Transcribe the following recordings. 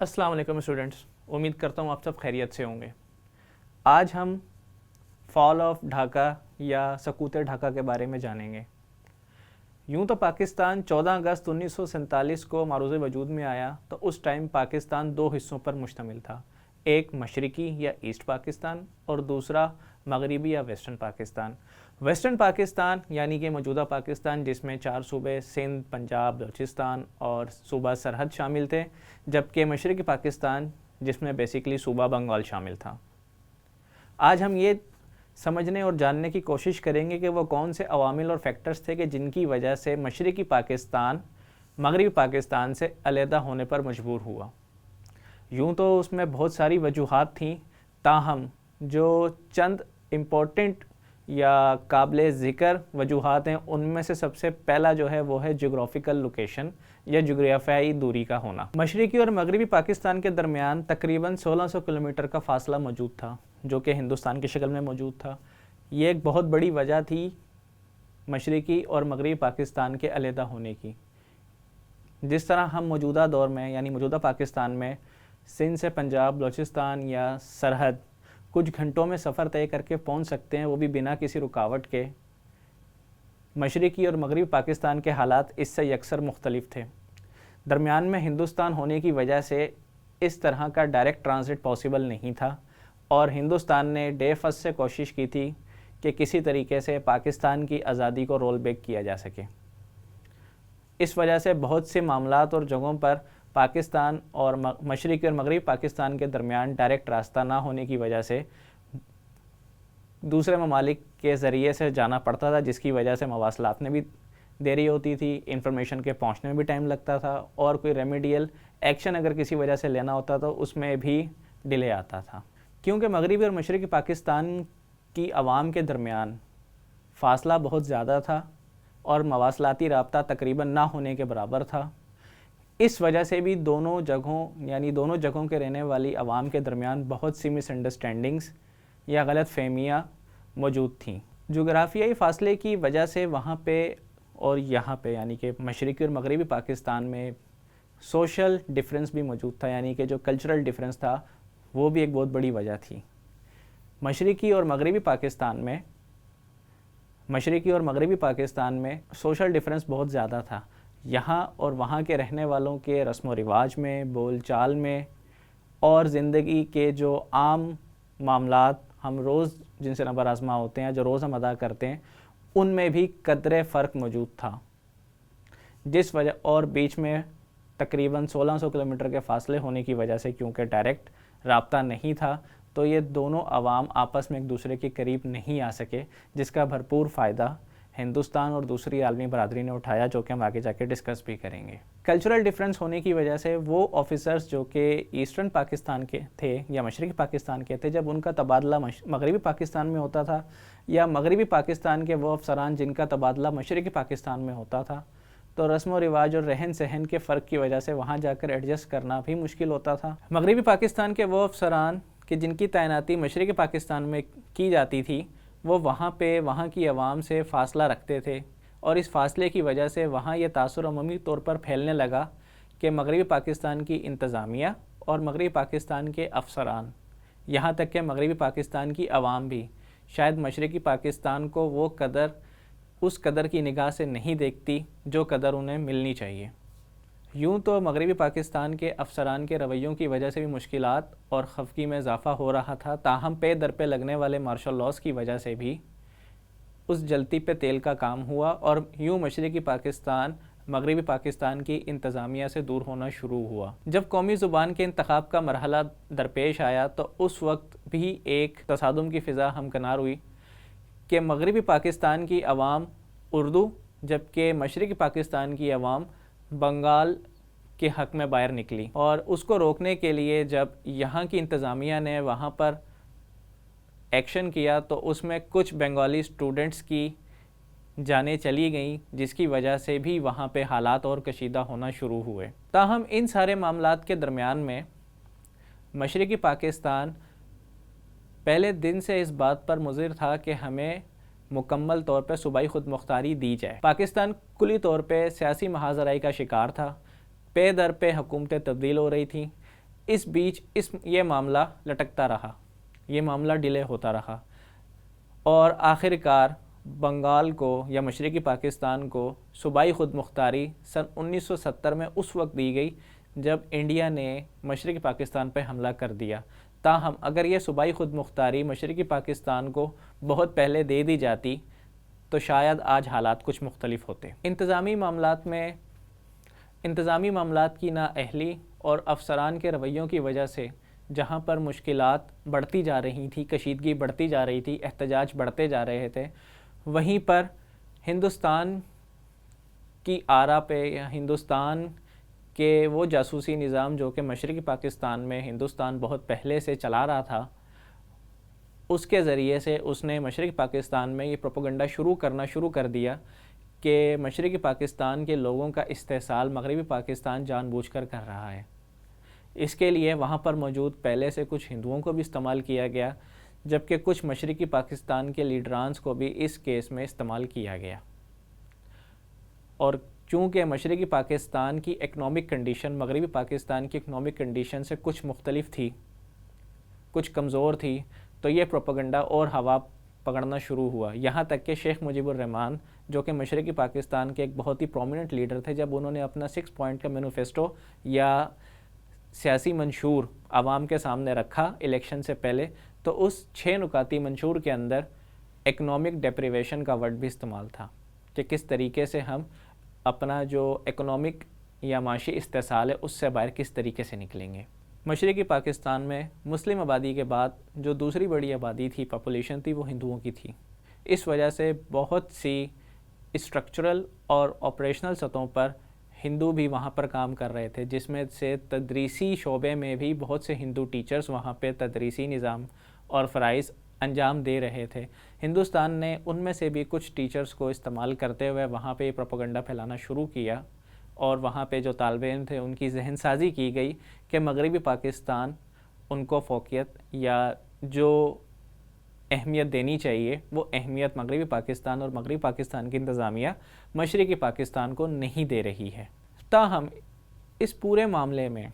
السلام علیکم اسٹوڈنٹس، امید کرتا ہوں آپ سب خیریت سے ہوں گے۔ آج ہم فال آف ڈھاکہ یا سقوط ڈھاکہ کے بارے میں جانیں گے۔ یوں تو پاکستان 14 اگست 1947 کو معروض وجود میں آیا تو اس ٹائم پاکستان دو حصوں پر مشتمل تھا، ایک مشرقی یا ایسٹ پاکستان اور دوسرا مغربی یا ویسٹرن پاکستان۔ ویسٹرن پاکستان یعنی کہ موجودہ پاکستان، جس میں 4 صوبے سندھ، پنجاب، بلوچستان اور صوبہ سرحد شامل تھے، جبکہ مشرقی پاکستان جس میں بیسیکلی صوبہ بنگال شامل تھا۔ آج ہم یہ سمجھنے اور جاننے کی کوشش کریں گے کہ وہ کون سے عوامل اور فیکٹرز تھے کہ جن کی وجہ سے مشرقی پاکستان مغربی پاکستان سے علیحدہ ہونے پر مجبور ہوا۔ یوں تو اس میں بہت ساری وجوہات تھیں، تاہم جو چند امپورٹنٹ یا قابل ذکر وجوہات ہیں ان میں سے سب سے پہلا جو ہے وہ ہے جغرافیکل لوکیشن یا جغرافیائی دوری کا ہونا۔ مشرقی اور مغربی پاکستان کے درمیان تقریباً 1600 کلومیٹر کا فاصلہ موجود تھا، جو کہ ہندوستان کی شکل میں موجود تھا۔ یہ ایک بہت بڑی وجہ تھی مشرقی اور مغربی پاکستان کے علیحدہ ہونے کی۔ جس طرح ہم موجودہ دور میں یعنی موجودہ پاکستان میں سندھ سے پنجاب، بلوچستان یا سرحد کچھ گھنٹوں میں سفر طے کر کے پہنچ سکتے ہیں، وہ بھی بنا کسی رکاوٹ کے، مشرقی اور مغربی پاکستان کے حالات اس سے یکسر مختلف تھے۔ درمیان میں ہندوستان ہونے کی وجہ سے اس طرح کا ڈائریکٹ ٹرانزٹ پاسبل نہیں تھا، اور ہندوستان نے ڈے فرسٹ سے کوشش کی تھی کہ کسی طریقے سے پاکستان کی آزادی کو رول بیک کیا جا سکے۔ اس وجہ سے بہت سے معاملات اور جگہوں پر پاکستان اور مشرقی اور مغربی پاکستان کے درمیان ڈائریکٹ راستہ نہ ہونے کی وجہ سے دوسرے ممالک کے ذریعے سے جانا پڑتا تھا، جس کی وجہ سے مواصلات میں بھی دیری ہوتی تھی، انفارمیشن کے پہنچنے میں بھی ٹائم لگتا تھا، اور کوئی ریمیڈیل ایکشن اگر کسی وجہ سے لینا ہوتا تو اس میں بھی ڈیلے آتا تھا۔ کیونکہ مغربی اور مشرقی پاکستان کی عوام کے درمیان فاصلہ بہت زیادہ تھا اور مواصلاتی رابطہ تقریباً نہ ہونے کے برابر تھا، اس وجہ سے بھی دونوں جگہوں کے رہنے والی عوام کے درمیان بہت سی مس انڈرسٹینڈنگز یا غلط فہمیاں موجود تھیں۔ جغرافیائی فاصلے کی وجہ سے وہاں پہ اور یہاں پہ یعنی کہ مشرقی اور مغربی پاکستان میں سوشل ڈیفرنس بھی موجود تھا، یعنی کہ جو کلچرل ڈیفرنس تھا وہ بھی ایک بہت بڑی وجہ تھی۔ مشرقی اور مغربی پاکستان میں سوشل ڈیفرنس بہت زیادہ تھا۔ یہاں اور وہاں کے رہنے والوں کے رسم و رواج میں، بول چال میں اور زندگی کے جو عام معاملات ہم روز جن سے نبر آزما ہوتے ہیں، جو روز ہم ادا کرتے ہیں، ان میں بھی قدرے فرق موجود تھا، جس وجہ اور بیچ میں تقریباً 1600 کلومیٹر کے فاصلے ہونے کی وجہ سے کیونکہ ڈائریکٹ رابطہ نہیں تھا تو یہ دونوں عوام آپس میں ایک دوسرے کے قریب نہیں آ سکے، جس کا بھرپور فائدہ ہندوستان اور دوسری عالمی برادری نے اٹھایا، جو کہ ہم آگے جا کے ڈسکس بھی کریں گے۔ کلچرل ڈیفرنس ہونے کی وجہ سے وہ آفیسرز جو کہ ایسٹرن پاکستان کے تھے یا مشرقی پاکستان کے تھے، جب ان کا تبادلہ مغربی پاکستان میں ہوتا تھا، یا مغربی پاکستان کے وہ افسران جن کا تبادلہ مشرقی پاکستان میں ہوتا تھا، تو رسم و رواج اور رہن سہن کے فرق کی وجہ سے وہاں جا کر ایڈجسٹ کرنا بھی مشکل ہوتا تھا۔ مغربی پاکستان کے وہ افسران کہ جن کی تعیناتی مشرقی پاکستان میں کی جاتی تھی، وہ وہاں کی عوام سے فاصلہ رکھتے تھے، اور اس فاصلے کی وجہ سے وہاں یہ تاثر عمومی طور پر پھیلنے لگا کہ مغربی پاکستان کی انتظامیہ اور مغربی پاکستان کے افسران، یہاں تک کہ مغربی پاکستان کی عوام بھی شاید مشرقی پاکستان کو اس قدر کی نگاہ سے نہیں دیکھتی جو قدر انہیں ملنی چاہیے۔ یوں تو مغربی پاکستان کے افسران کے رویوں کی وجہ سے بھی مشکلات اور خفگی میں اضافہ ہو رہا تھا، تاہم پے در پہ لگنے والے مارشل لاز کی وجہ سے بھی اس جلتی پہ تیل کا کام ہوا، اور یوں مشرقی پاکستان مغربی پاکستان کی انتظامیہ سے دور ہونا شروع ہوا۔ جب قومی زبان کے انتخاب کا مرحلہ درپیش آیا تو اس وقت بھی ایک تصادم کی فضا ہمکنار ہوئی کہ مغربی پاکستان کی عوام اردو، جبکہ مشرقی پاکستان کی عوام بنگال کے حق میں باہر نکلی، اور اس کو روکنے کے لیے جب یہاں کی انتظامیہ نے وہاں پر ایکشن کیا تو اس میں کچھ بنگالی اسٹوڈنٹس کی جانیں چلی گئیں، جس کی وجہ سے بھی وہاں پہ حالات اور کشیدہ ہونا شروع ہوئے۔ تاہم ان سارے معاملات کے درمیان میں مشرقی پاکستان پہلے دن سے اس بات پر مصر تھا کہ ہمیں مکمل طور پہ صوبائی خود مختاری دی جائے۔ پاکستان کلی طور پہ سیاسی محاذ آرائی کا شکار تھا، پے در پہ حکومتیں تبدیل ہو رہی تھیں، اس بیچ یہ معاملہ لٹکتا رہا، یہ معاملہ ڈیلے ہوتا رہا، اور آخر کار بنگال کو یا مشرقی پاکستان کو صوبائی خود مختاری سن 1970 میں اس وقت دی گئی جب انڈیا نے مشرقی پاکستان پہ حملہ کر دیا۔ تاہم اگر یہ صوبائی خود مختاری مشرقی پاکستان کو بہت پہلے دے دی جاتی تو شاید آج حالات کچھ مختلف ہوتے۔ انتظامی معاملات کی نااہلی اور افسران کے رویوں کی وجہ سے جہاں پر مشکلات بڑھتی جا رہی تھیں، کشیدگی بڑھتی جا رہی تھی، احتجاج بڑھتے جا رہے تھے، وہیں پر ہندوستان کی آرا پہ یا ہندوستان کے وہ جاسوسی نظام جو کہ مشرقی پاکستان میں ہندوستان بہت پہلے سے چلا رہا تھا، اس کے ذریعے سے اس نے مشرقی پاکستان میں یہ پروپیگنڈا شروع کر دیا کہ مشرقی پاکستان کے لوگوں کا استحصال مغربی پاکستان جان بوجھ کر رہا ہے۔ اس کے لیے وہاں پر موجود پہلے سے کچھ ہندوؤں کو بھی استعمال کیا گیا، جبکہ کچھ مشرقی پاکستان کے لیڈرانز کو بھی اس کیس میں استعمال کیا گیا۔ اور چونکہ مشرقی پاکستان کی اکنامک کنڈیشن مغربی پاکستان کی اکنامک کنڈیشن سے کچھ مختلف تھی، کچھ کمزور تھی، تو یہ پروپیگنڈا اور ہوا پکڑنا شروع ہوا، یہاں تک کہ شیخ مجیب الرحمن جو کہ مشرقی پاکستان کے ایک بہت ہی پرومیننٹ لیڈر تھے، جب انہوں نے اپنا 6 پوائنٹ کا مینیفیسٹو یا سیاسی منشور عوام کے سامنے رکھا الیکشن سے پہلے، تو اس 6 نکاتی منشور کے اندر اکنامک ڈیپریویشن کا ورڈ بھی استعمال تھا کہ کس طریقے سے ہم اپنا جو اکنامک یا معاشی استحصال ہے اس سے باہر کس طریقے سے نکلیں گے۔ مشرقی پاکستان میں مسلم آبادی کے بعد جو دوسری بڑی آبادی تھی، پاپولیشن تھی، وہ ہندوؤں کی تھی۔ اس وجہ سے بہت سی اسٹرکچرل اور آپریشنل سطحوں پر ہندو بھی وہاں پر کام کر رہے تھے، جس میں سے تدریسی شعبے میں بھی بہت سے ہندو ٹیچرز وہاں پہ تدریسی نظام اور فرائض انجام دے رہے تھے۔ ہندوستان نے ان میں سے بھی کچھ ٹیچرز کو استعمال کرتے ہوئے وہاں پہ پروپیگنڈا پھیلانا شروع کیا، اور وہاں پہ جو طالب علم تھے ان کی ذہن سازی کی گئی کہ مغربی پاکستان ان کو فوقیت یا جو اہمیت دینی چاہیے وہ اہمیت مغربی پاکستان اور مغربی پاکستان کی انتظامیہ مشرقی پاکستان کو نہیں دے رہی ہے۔ تاہم اس پورے معاملے میں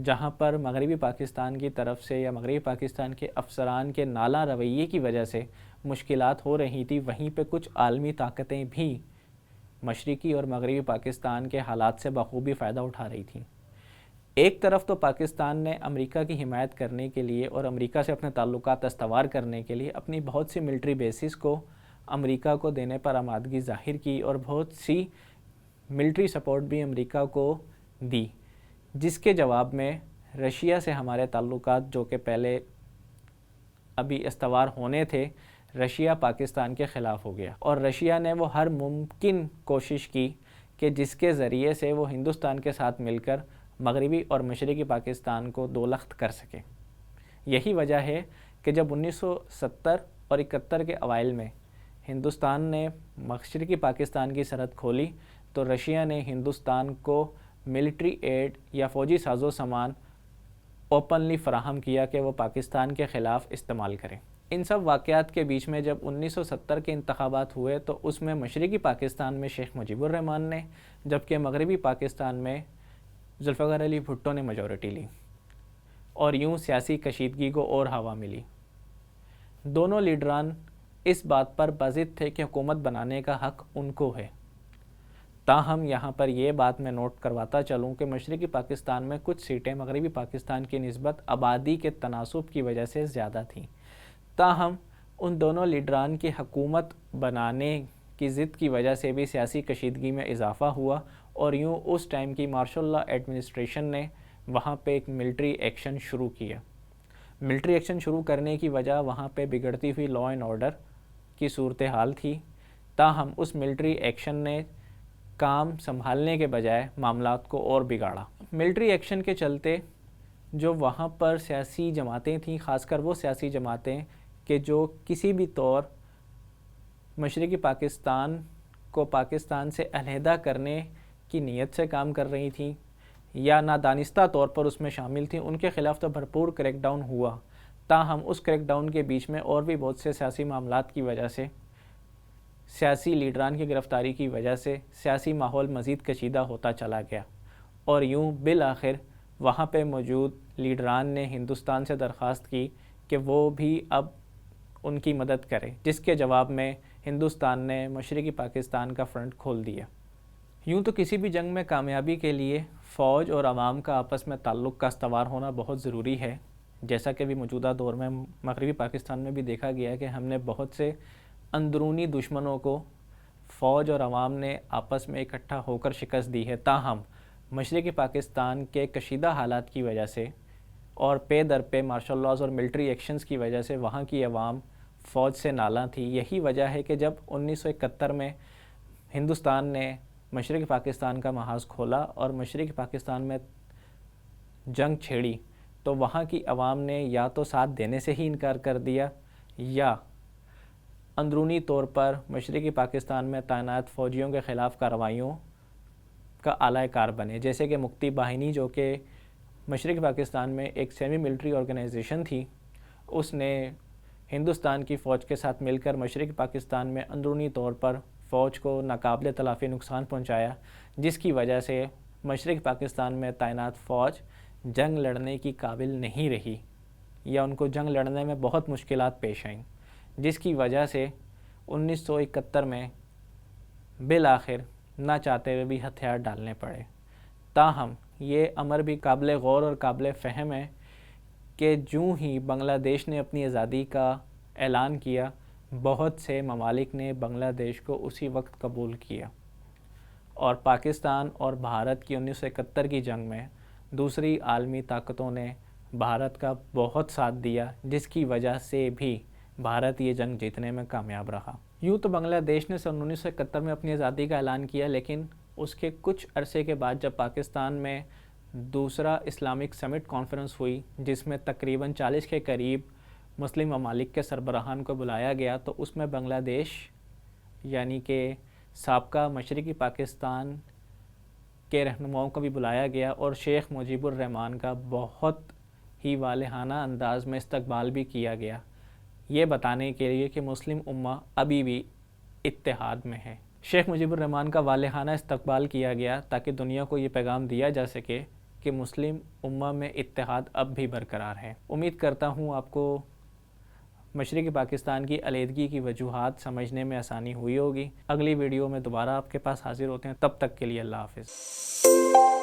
جہاں پر مغربی پاکستان کی طرف سے یا مغربی پاکستان کے افسران کے نالاں رویے کی وجہ سے مشکلات ہو رہی تھی، وہیں پہ کچھ عالمی طاقتیں بھی مشرقی اور مغربی پاکستان کے حالات سے بخوبی فائدہ اٹھا رہی تھیں۔ ایک طرف تو پاکستان نے امریکہ کی حمایت کرنے کے لیے اور امریکہ سے اپنے تعلقات استوار کرنے کے لیے اپنی بہت سی ملٹری بیسز کو امریکہ کو دینے پر آمادگی ظاہر کی، اور بہت سی ملٹری سپورٹ بھی امریکہ کو دی، جس کے جواب میں رشیا سے ہمارے تعلقات جو کہ پہلے ابھی استوار ہونے تھے، رشیا پاکستان کے خلاف ہو گیا، اور رشیا نے وہ ہر ممکن کوشش کی کہ جس کے ذریعے سے وہ ہندوستان کے ساتھ مل کر مغربی اور مشرقی پاکستان کو دو لخت کر سکے۔ یہی وجہ ہے کہ جب 1970 اور 71 کے اوائل میں ہندوستان نے مشرقی پاکستان کی سرحد کھولی تو رشیا نے ہندوستان کو ملٹری ایڈ یا فوجی ساز و سامان اوپنلی فراہم کیا کہ وہ پاکستان کے خلاف استعمال کریں۔ ان سب واقعات کے بیچ میں جب 1970 کے انتخابات ہوئے تو اس میں مشرقی پاکستان میں شیخ مجیب الرحمن نے، جبکہ مغربی پاکستان میں ذوالفقار علی بھٹو نے میجورٹی لی، اور یوں سیاسی کشیدگی کو اور ہوا ملی۔ دونوں لیڈران اس بات پر بضد تھے کہ حکومت بنانے کا حق ان کو ہے۔ تاہم یہاں پر یہ بات میں نوٹ کرواتا چلوں کہ مشرقی پاکستان میں کچھ سیٹیں مغربی پاکستان کی نسبت آبادی کے تناسب کی وجہ سے زیادہ تھیں۔ تاہم ان دونوں لیڈران کی حکومت بنانے کی ضد کی وجہ سے بھی سیاسی کشیدگی میں اضافہ ہوا، اور یوں اس ٹائم کی مارشل لا ایڈمنسٹریشن نے وہاں پہ ایک ملٹری ایکشن شروع کیا۔ ملٹری ایکشن شروع کرنے کی وجہ وہاں پہ بگڑتی ہوئی لا اینڈ آرڈر کی صورتحال تھی۔ تاہم اس ملٹری ایکشن نے کام سنبھالنے کے بجائے معاملات کو اور بگاڑا۔ ملٹری ایکشن کے چلتے جو وہاں پر سیاسی جماعتیں تھیں، خاص کر وہ سیاسی جماعتیں کہ جو کسی بھی طور مشرقی پاکستان کو پاکستان سے علیحدہ کرنے کی نیت سے کام کر رہی تھیں یا نادانستہ طور پر اس میں شامل تھیں، ان کے خلاف تو بھرپور کریک ڈاؤن ہوا۔ تاہم اس کریک ڈاؤن کے بیچ میں اور بھی بہت سے سیاسی معاملات کی وجہ سے، سیاسی لیڈران کی گرفتاری کی وجہ سے سیاسی ماحول مزید کشیدہ ہوتا چلا گیا، اور یوں بالآخر وہاں پہ موجود لیڈران نے ہندوستان سے درخواست کی کہ وہ بھی اب ان کی مدد کرے، جس کے جواب میں ہندوستان نے مشرقی پاکستان کا فرنٹ کھول دیا۔ یوں تو کسی بھی جنگ میں کامیابی کے لیے فوج اور عوام کا آپس میں تعلق کا استوار ہونا بہت ضروری ہے، جیسا کہ بھی موجودہ دور میں مغربی پاکستان میں بھی دیکھا گیا ہے کہ ہم نے بہت سے اندرونی دشمنوں کو فوج اور عوام نے آپس میں اکٹھا ہو کر شکست دی ہے۔ تاہم مشرقی پاکستان کے کشیدہ حالات کی وجہ سے اور پے در پے مارشل لاز اور ملٹری ایکشنز کی وجہ سے وہاں کی عوام فوج سے نالاں تھی۔ یہی وجہ ہے کہ جب 1971 میں ہندوستان نے مشرقی پاکستان کا محاذ کھولا اور مشرقی پاکستان میں جنگ چھیڑی تو وہاں کی عوام نے یا تو ساتھ دینے سے ہی انکار کر دیا یا اندرونی طور پر مشرقی پاکستان میں تعینات فوجیوں کے خلاف کارروائیوں کا اعلی کار بنے، جیسے کہ مکتی باہنی جو کہ مشرقی پاکستان میں ایک سیمی ملٹری آرگنائزیشن تھی، اس نے ہندوستان کی فوج کے ساتھ مل کر مشرقی پاکستان میں اندرونی طور پر فوج کو ناقابل تلافی نقصان پہنچایا، جس کی وجہ سے مشرقی پاکستان میں تعینات فوج جنگ لڑنے کی قابل نہیں رہی یا ان کو جنگ لڑنے میں بہت مشکلات پیش آئیں، جس کی وجہ سے 1971 میں بالآخر نہ چاہتے ہوئے بھی ہتھیار ڈالنے پڑے۔ تاہم یہ امر بھی قابل غور اور قابل فہم ہے کہ جوں ہی بنگلہ دیش نے اپنی آزادی کا اعلان کیا، بہت سے ممالک نے بنگلہ دیش کو اسی وقت قبول کیا، اور پاکستان اور بھارت کی 1971 کی جنگ میں دوسری عالمی طاقتوں نے بھارت کا بہت ساتھ دیا، جس کی وجہ سے بھی بھارت یہ جنگ جیتنے میں کامیاب رہا۔ یوں تو بنگلہ دیش نے سن 1971 میں اپنی آزادی کا اعلان کیا، لیکن اس کے کچھ عرصے کے بعد جب پاکستان میں دوسرا اسلامک سمٹ کانفرنس ہوئی، جس میں تقریباً 40 کے قریب مسلم ممالک کے سربراہان کو بلایا گیا، تو اس میں بنگلہ دیش یعنی کہ سابقہ مشرقی پاکستان کے رہنماؤں کو بھی بلایا گیا اور شیخ مجیب الرحمان کا بہت ہی والہانہ انداز میں استقبال بھی کیا گیا، یہ بتانے کے لیے کہ مسلم امہ ابھی بھی اتحاد میں ہے۔ شیخ مجیب الرحمان کا والہانہ استقبال کیا گیا تاکہ دنیا کو یہ پیغام دیا جا سکے کہ مسلم امہ میں اتحاد اب بھی برقرار ہے۔ امید کرتا ہوں آپ کو مشرقی پاکستان کی علیحدگی کی وجوہات سمجھنے میں آسانی ہوئی ہوگی۔ اگلی ویڈیو میں دوبارہ آپ کے پاس حاضر ہوتے ہیں، تب تک کے لیے اللہ حافظ۔